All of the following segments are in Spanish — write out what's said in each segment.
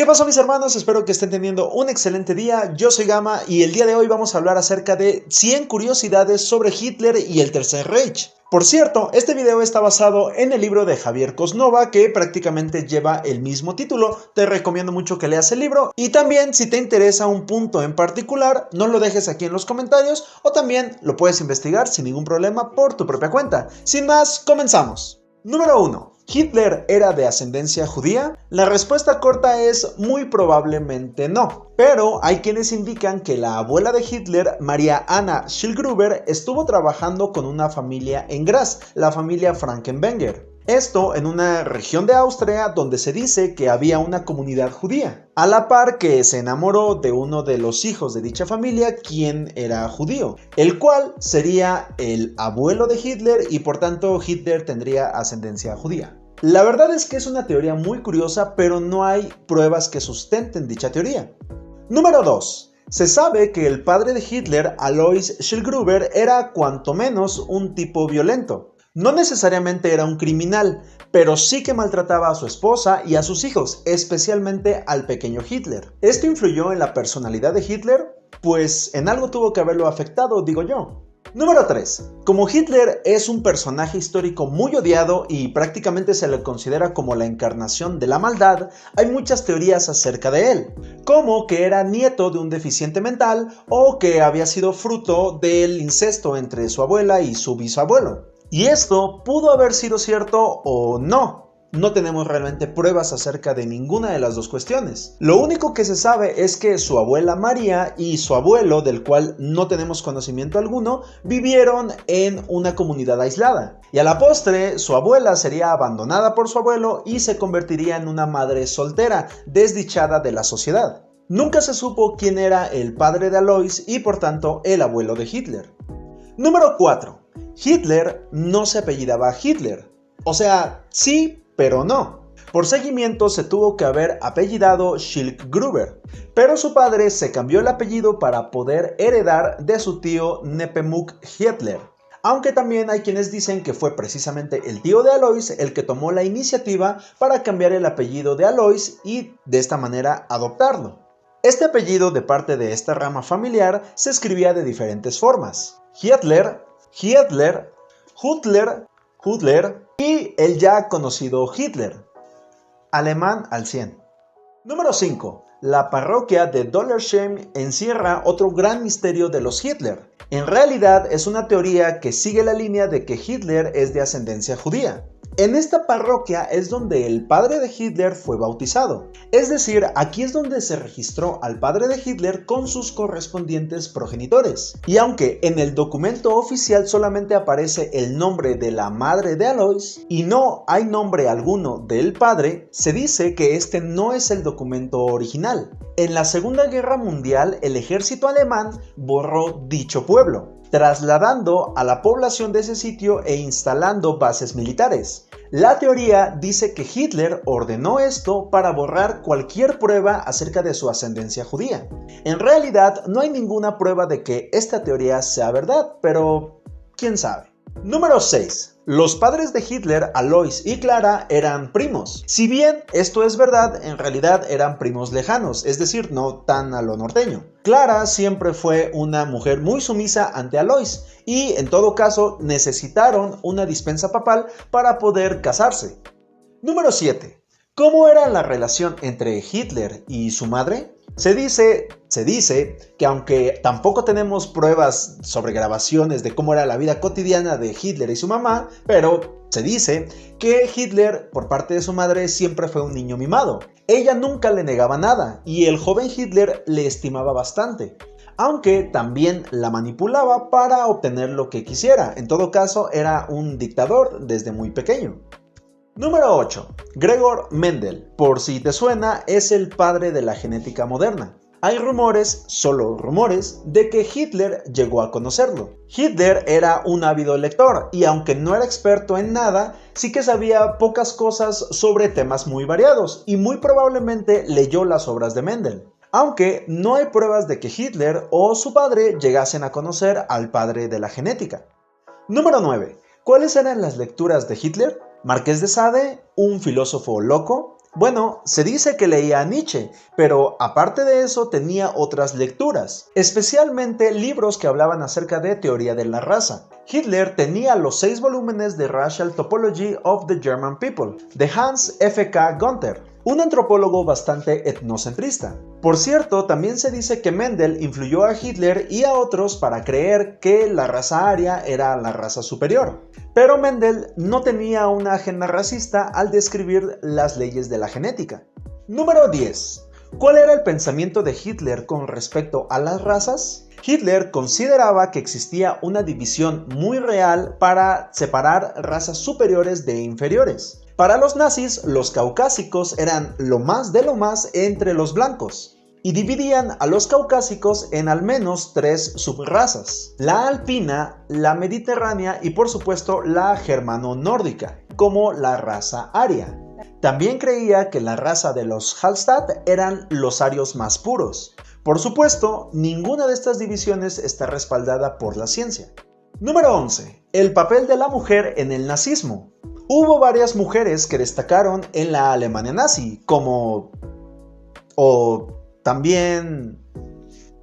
¿Qué pasó, mis hermanos? Espero que estén teniendo un excelente día. Yo soy Gama y el día de hoy vamos a hablar acerca de 100 curiosidades sobre Hitler y el Tercer Reich. Por cierto, este video está basado en el libro de Javier Cosnova, que prácticamente lleva el mismo título. Te recomiendo mucho que leas el libro, y también si te interesa un punto en particular, no lo dejes aquí en los comentarios, o también lo puedes investigar sin ningún problema por tu propia cuenta. Sin más, comenzamos. Número 1. ¿Hitler era de ascendencia judía? La respuesta corta es muy probablemente no, pero hay quienes indican que la abuela de Hitler, María Anna Schillgruber, estuvo trabajando con una familia en Graz, la familia Frankenwenger. Esto en una región de Austria donde se dice que había una comunidad judía, a la par que se enamoró de uno de los hijos de dicha familia, quien era judío, el cual sería el abuelo de Hitler y por tanto Hitler tendría ascendencia judía. La verdad es que es una teoría muy curiosa, pero no hay pruebas que sustenten dicha teoría. Número 2. Se sabe que el padre de Hitler, Alois Schillgruber, era cuanto menos un tipo violento. No necesariamente era un criminal, pero sí que maltrataba a su esposa y a sus hijos, especialmente al pequeño Hitler. ¿Esto influyó en la personalidad de Hitler? Pues en algo tuvo que haberlo afectado, digo yo. Número 3. Como Hitler es un personaje histórico muy odiado y prácticamente se le considera como la encarnación de la maldad, hay muchas teorías acerca de él, como que era nieto de un deficiente mental o que había sido fruto del incesto entre su abuela y su bisabuelo. Y esto pudo haber sido cierto o no. No tenemos realmente pruebas acerca de ninguna de las dos cuestiones. Lo único que se sabe es que su abuela María y su abuelo, del cual no tenemos conocimiento alguno, vivieron en una comunidad aislada. Y a la postre, su abuela sería abandonada por su abuelo y se convertiría en una madre soltera, desdichada de la sociedad. Nunca se supo quién era el padre de Alois y por tanto el abuelo de Hitler. Número 4. Hitler no se apellidaba Hitler. O sea, sí, pero no. Por seguimiento se tuvo que haber apellidado Schillgruber, pero su padre se cambió el apellido para poder heredar de su tío Nepomuk Hitler. Aunque también hay quienes dicen que fue precisamente el tío de Alois el que tomó la iniciativa para cambiar el apellido de Alois y de esta manera adoptarlo. Este apellido de parte de esta rama familiar se escribía de diferentes formas: Hitler, Hitler, Hutler, Hudler y el ya conocido Hitler. Alemán al 100. Número 5. La parroquia de Dollersheim encierra otro gran misterio de los Hitler. En realidad es una teoría que sigue la línea de que Hitler es de ascendencia judía. En esta parroquia es donde el padre de Hitler fue bautizado. Es decir, aquí es donde se registró al padre de Hitler con sus correspondientes progenitores. Y aunque en el documento oficial solamente aparece el nombre de la madre de Alois y no hay nombre alguno del padre, se dice que este no es el documento original. En la Segunda Guerra Mundial, el ejército alemán borró dicho pueblo, trasladando a la población de ese sitio e instalando bases militares. La teoría dice que Hitler ordenó esto para borrar cualquier prueba acerca de su ascendencia judía. En realidad no hay ninguna prueba de que esta teoría sea verdad, pero quién sabe. Número 6. Los padres de Hitler, Alois y Clara, eran primos. Si bien esto es verdad, en realidad eran primos lejanos, es decir, no tan a lo norteño. Clara siempre fue una mujer muy sumisa ante Alois y en todo caso necesitaron una dispensa papal para poder casarse. Número 7. ¿Cómo era la relación entre Hitler y su madre? Se dice que aunque tampoco tenemos pruebas sobre grabaciones de cómo era la vida cotidiana de Hitler y su mamá, pero se dice que Hitler, por parte de su madre, siempre fue un niño mimado. Ella nunca le negaba nada y el joven Hitler le estimaba bastante, aunque también la manipulaba para obtener lo que quisiera. En todo caso, era un dictador desde muy pequeño. Número 8. Gregor Mendel, por si te suena, es el padre de la genética moderna. Hay rumores, solo rumores, de que Hitler llegó a conocerlo. Hitler era un ávido lector y aunque no era experto en nada, sí que sabía pocas cosas sobre temas muy variados y muy probablemente leyó las obras de Mendel. Aunque no hay pruebas de que Hitler o su padre llegasen a conocer al padre de la genética. Número 9. ¿Cuáles eran las lecturas de Hitler? Marqués de Sade, un filósofo loco, Bueno, se dice que leía a Nietzsche, pero aparte de eso tenía otras lecturas, especialmente libros que hablaban acerca de teoría de la raza. Hitler tenía los 6 volúmenes de Racial Topology of the German People, de Hans F. K. Gunther, un antropólogo bastante etnocentrista. Por cierto, también se dice que Mendel influyó a Hitler y a otros para creer que la raza aria era la raza superior. Pero Mendel no tenía una agenda racista al describir las leyes de la genética. Número 10. ¿Cuál era el pensamiento de Hitler con respecto a las razas? Hitler consideraba que existía una división muy real para separar razas superiores de inferiores. Para los nazis, los caucásicos eran lo más de lo más entre los blancos, y dividían a los caucásicos en al menos 3 subrazas: la alpina, la mediterránea y por supuesto la germano-nórdica, como la raza aria. También creía que la raza de los Hallstatt eran los arios más puros. Por supuesto, ninguna de estas divisiones está respaldada por la ciencia. Número 11. El papel de la mujer en el nazismo. Hubo varias mujeres que destacaron en la Alemania nazi,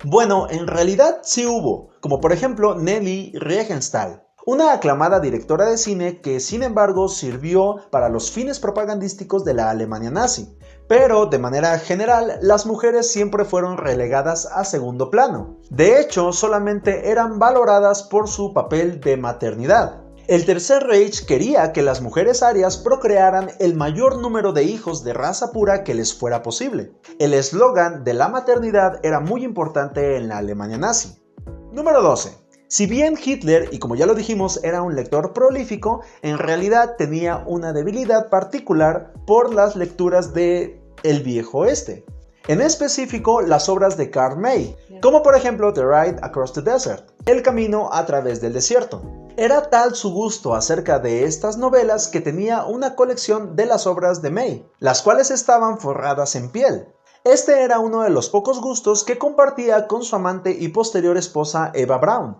Bueno, en realidad sí hubo, como por ejemplo Nelly Regenstahl, una aclamada directora de cine que sin embargo sirvió para los fines propagandísticos de la Alemania nazi. Pero de manera general, las mujeres siempre fueron relegadas a segundo plano. De hecho, solamente eran valoradas por su papel de maternidad. El Tercer Reich quería que las mujeres arias procrearan el mayor número de hijos de raza pura que les fuera posible. El eslogan de la maternidad era muy importante en la Alemania nazi. Número 12. Si bien Hitler, y como ya lo dijimos, era un lector prolífico, en realidad tenía una debilidad particular por las lecturas de El Viejo Oeste. En específico, las obras de Karl May, como por ejemplo The Ride Across the Desert, El Camino a través del desierto. Era tal su gusto acerca de estas novelas que tenía una colección de las obras de May, las cuales estaban forradas en piel. Este era uno de los pocos gustos que compartía con su amante y posterior esposa Eva Braun.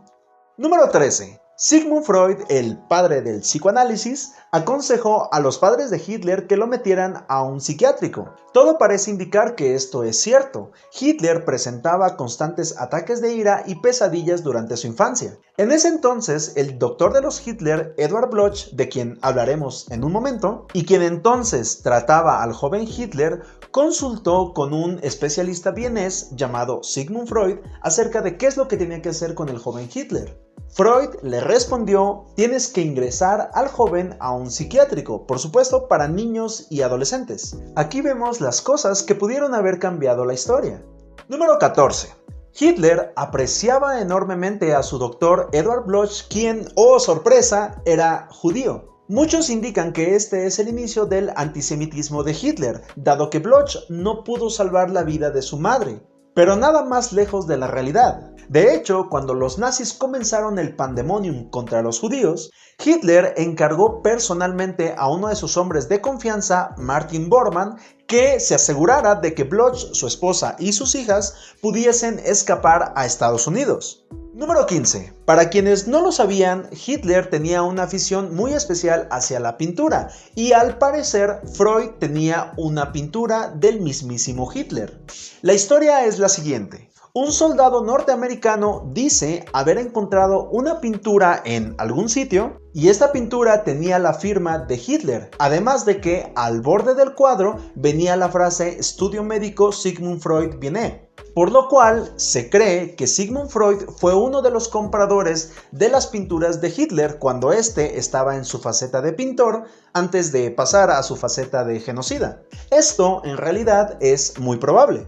Número 13. Sigmund Freud, el padre del psicoanálisis, aconsejó a los padres de Hitler que lo metieran a un psiquiátrico. Todo parece indicar que esto es cierto. Hitler presentaba constantes ataques de ira y pesadillas durante su infancia. En ese entonces, el doctor de los Hitler, Edward Bloch, de quien hablaremos en un momento, y quien entonces trataba al joven Hitler, consultó con un especialista vienés llamado Sigmund Freud acerca de qué es lo que tenía que hacer con el joven Hitler. Freud le respondió: tienes que ingresar al joven a un psiquiátrico, por supuesto para niños y adolescentes. Aquí vemos las cosas que pudieron haber cambiado la historia. Número 14. Hitler apreciaba enormemente a su doctor Edward Bloch, quien, oh sorpresa, era judío. Muchos indican que este es el inicio del antisemitismo de Hitler, dado que Bloch no pudo salvar la vida de su madre. Pero nada más lejos de la realidad. De hecho, cuando los nazis comenzaron el pandemonium contra los judíos, Hitler encargó personalmente a uno de sus hombres de confianza, Martin Bormann, que se asegurara de que Bloch, su esposa y sus hijas pudiesen escapar a Estados Unidos. Número 15. Para quienes no lo sabían, Hitler tenía una afición muy especial hacia la pintura y al parecer Freud tenía una pintura del mismísimo Hitler. La historia es la siguiente. Un soldado norteamericano dice haber encontrado una pintura en algún sitio y esta pintura tenía la firma de Hitler, además de que al borde del cuadro venía la frase Estudio médico Sigmund Freud Viennet. Por lo cual se cree que Sigmund Freud fue uno de los compradores de las pinturas de Hitler cuando éste estaba en su faceta de pintor antes de pasar a su faceta de genocida. Esto en realidad es muy probable.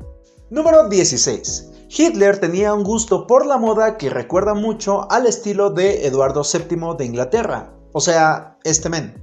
Número 16. Hitler tenía un gusto por la moda que recuerda mucho al estilo de Eduardo VII de Inglaterra, o sea, este men.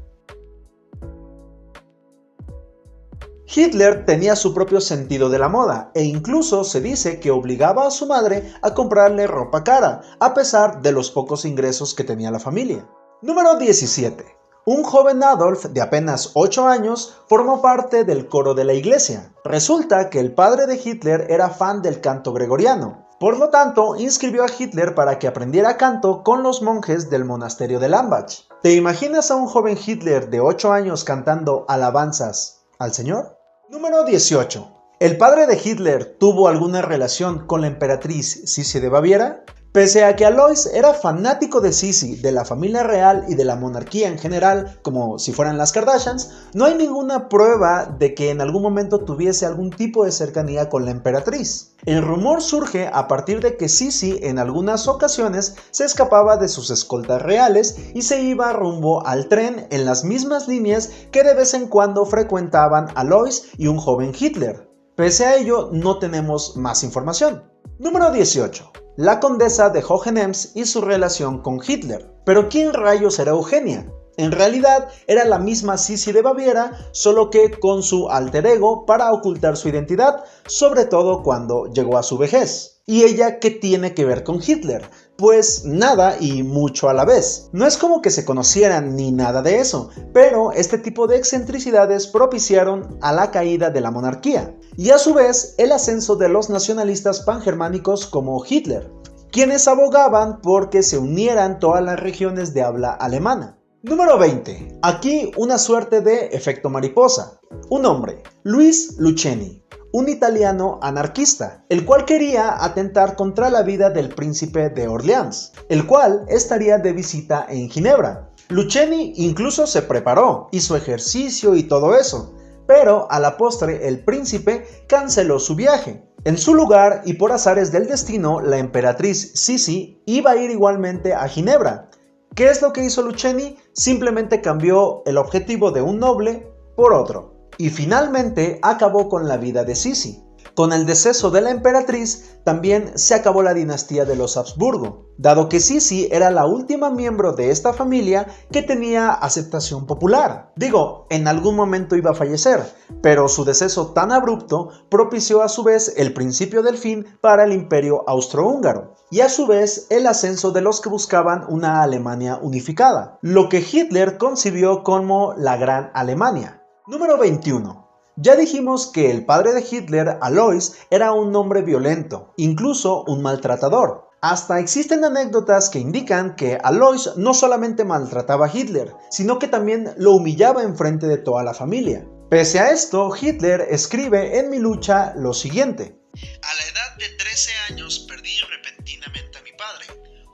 Hitler tenía su propio sentido de la moda e incluso se dice que obligaba a su madre a comprarle ropa cara, a pesar de los pocos ingresos que tenía la familia. Número 17. Un joven Adolf de apenas 8 años formó parte del coro de la iglesia. Resulta que el padre de Hitler era fan del canto gregoriano. Por lo tanto, inscribió a Hitler para que aprendiera canto con los monjes del monasterio de Lambach. ¿Te imaginas a un joven Hitler de 8 años cantando alabanzas al Señor? Número 18. ¿El padre de Hitler tuvo alguna relación con la emperatriz Sisi de Baviera? Pese a que Alois era fanático de Sisi, de la familia real y de la monarquía en general, como si fueran las Kardashians, no hay ninguna prueba de que en algún momento tuviese algún tipo de cercanía con la emperatriz. El rumor surge a partir de que Sisi en algunas ocasiones se escapaba de sus escoltas reales y se iba rumbo al tren en las mismas líneas que de vez en cuando frecuentaban Alois y un joven Hitler. Pese a ello, no tenemos más información. Número 18. La condesa de Hohenems y su relación con Hitler. ¿Pero quién rayos era Eugenia? En realidad era la misma Sisi de Baviera, solo que con su alter ego para ocultar su identidad, sobre todo cuando llegó a su vejez. ¿Y ella qué tiene que ver con Hitler? Pues nada y mucho a la vez. No es como que se conocieran ni nada de eso, pero este tipo de excentricidades propiciaron a la caída de la monarquía y a su vez el ascenso de los nacionalistas pangermánicos como Hitler, quienes abogaban por que se unieran todas las regiones de habla alemana. Número 20. Aquí una suerte de efecto mariposa. Un hombre, Luis Lucchesi, un italiano anarquista, el cual quería atentar contra la vida del príncipe de Orleans, el cual estaría de visita en Ginebra. Lucchesi incluso se preparó, hizo ejercicio y todo eso, pero a la postre el príncipe canceló su viaje. En su lugar y por azares del destino, la emperatriz Sisi iba a ir igualmente a Ginebra. ¿Qué es lo que hizo Lucchesi? Simplemente cambió el objetivo de un noble por otro. Y finalmente acabó con la vida de Sisi. Con el deceso de la emperatriz también se acabó la dinastía de los Habsburgo, dado que Sisi era la última miembro de esta familia que tenía aceptación popular. Digo, en algún momento iba a fallecer, pero su deceso tan abrupto propició a su vez el principio del fin para el imperio austrohúngaro, y a su vez el ascenso de los que buscaban una Alemania unificada, lo que Hitler concibió como la Gran Alemania. Número 21. Ya dijimos que el padre de Hitler, Alois, era un hombre violento, incluso un maltratador. Hasta existen anécdotas que indican que Alois no solamente maltrataba a Hitler, sino que también lo humillaba en frente de toda la familia. Pese a esto, Hitler escribe en Mi lucha lo siguiente: a la edad de 13 años perdí repentinamente a mi padre.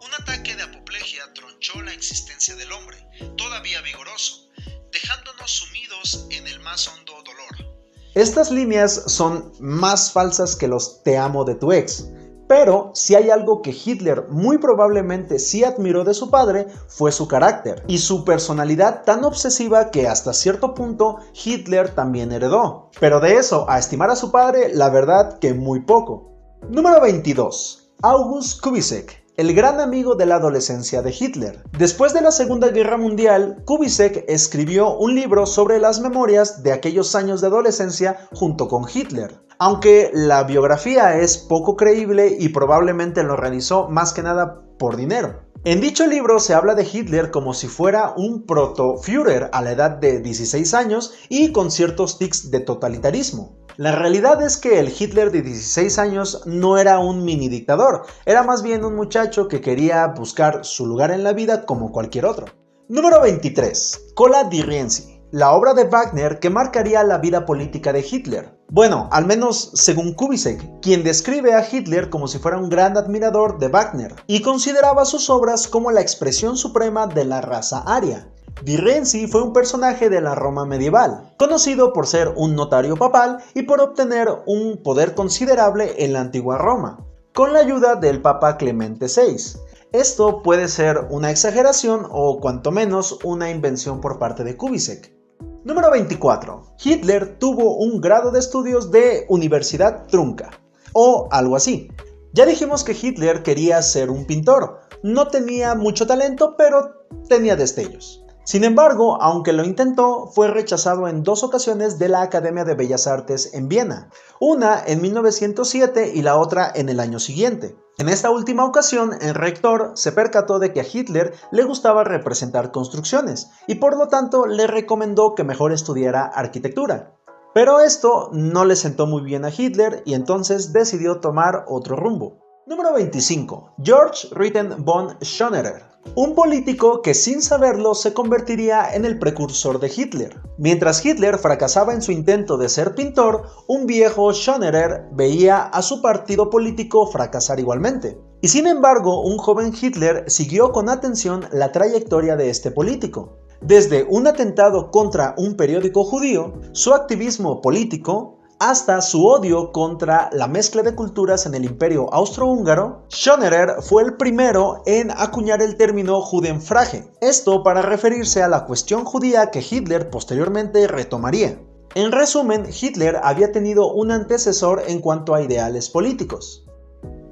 Un ataque de apoplejía tronchó la existencia del hombre, todavía vigoroso, dejándonos sumidos en el más hondo dolor. Estas líneas son más falsas que los te amo de tu ex, pero si hay algo que Hitler muy probablemente sí admiró de su padre fue su carácter y su personalidad tan obsesiva que hasta cierto punto Hitler también heredó. Pero de eso a estimar a su padre, la verdad que muy poco. Número 22. August Kubitschek, el gran amigo de la adolescencia de Hitler. Después de la Segunda Guerra Mundial, Kubitschek escribió un libro sobre las memorias de aquellos años de adolescencia junto con Hitler. Aunque la biografía es poco creíble y probablemente lo realizó más que nada por dinero. En dicho libro se habla de Hitler como si fuera un proto-Führer a la edad de 16 años y con ciertos tics de totalitarismo. La realidad es que el Hitler de 16 años no era un mini dictador, era más bien un muchacho que quería buscar su lugar en la vida como cualquier otro. Número 23. Cola di Rienzi, la obra de Wagner que marcaría la vida política de Hitler. Bueno, al menos según Kubitschek, quien describe a Hitler como si fuera un gran admirador de Wagner y consideraba sus obras como la expresión suprema de la raza aria. Di Rienzi fue un personaje de la Roma medieval, conocido por ser un notario papal y por obtener un poder considerable en la antigua Roma, con la ayuda del Papa Clemente VI. Esto puede ser una exageración o cuanto menos una invención por parte de Kubitschek. Número 24. Hitler tuvo un grado de estudios de Universidad Trunca, o algo así. Ya dijimos que Hitler quería ser un pintor, no tenía mucho talento, pero tenía destellos. Sin embargo, aunque lo intentó, fue rechazado en 2 ocasiones de la Academia de Bellas Artes en Viena, una en 1907 y la otra en el año siguiente. En esta última ocasión, el rector se percató de que a Hitler le gustaba representar construcciones y por lo tanto le recomendó que mejor estudiara arquitectura. Pero esto no le sentó muy bien a Hitler y entonces decidió tomar otro rumbo. Número 25. George Ritten von Schönerer, Un político que sin saberlo se convertiría en el precursor de Hitler. Mientras Hitler fracasaba en su intento de ser pintor, un viejo Schönerer veía a su partido político fracasar igualmente. Y sin embargo, un joven Hitler siguió con atención la trayectoria de este político. Desde un atentado contra un periódico judío, su activismo político, hasta su odio contra la mezcla de culturas en el Imperio Austrohúngaro, Schönerer fue el primero en acuñar el término Judenfrage, esto para referirse a la cuestión judía que Hitler posteriormente retomaría. En resumen, Hitler había tenido un antecesor en cuanto a ideales políticos.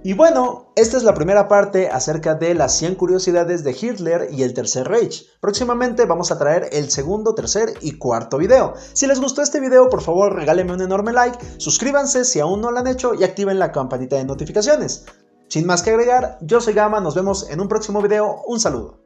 Y bueno, esta es la primera parte acerca de las 100 curiosidades de Hitler y el Tercer Reich. Próximamente vamos a traer el segundo, tercer y cuarto video. Si les gustó este video, por favor regálenme un enorme like, suscríbanse si aún no lo han hecho y activen la campanita de notificaciones. Sin más que agregar, yo soy Gama, nos vemos en un próximo video, un saludo.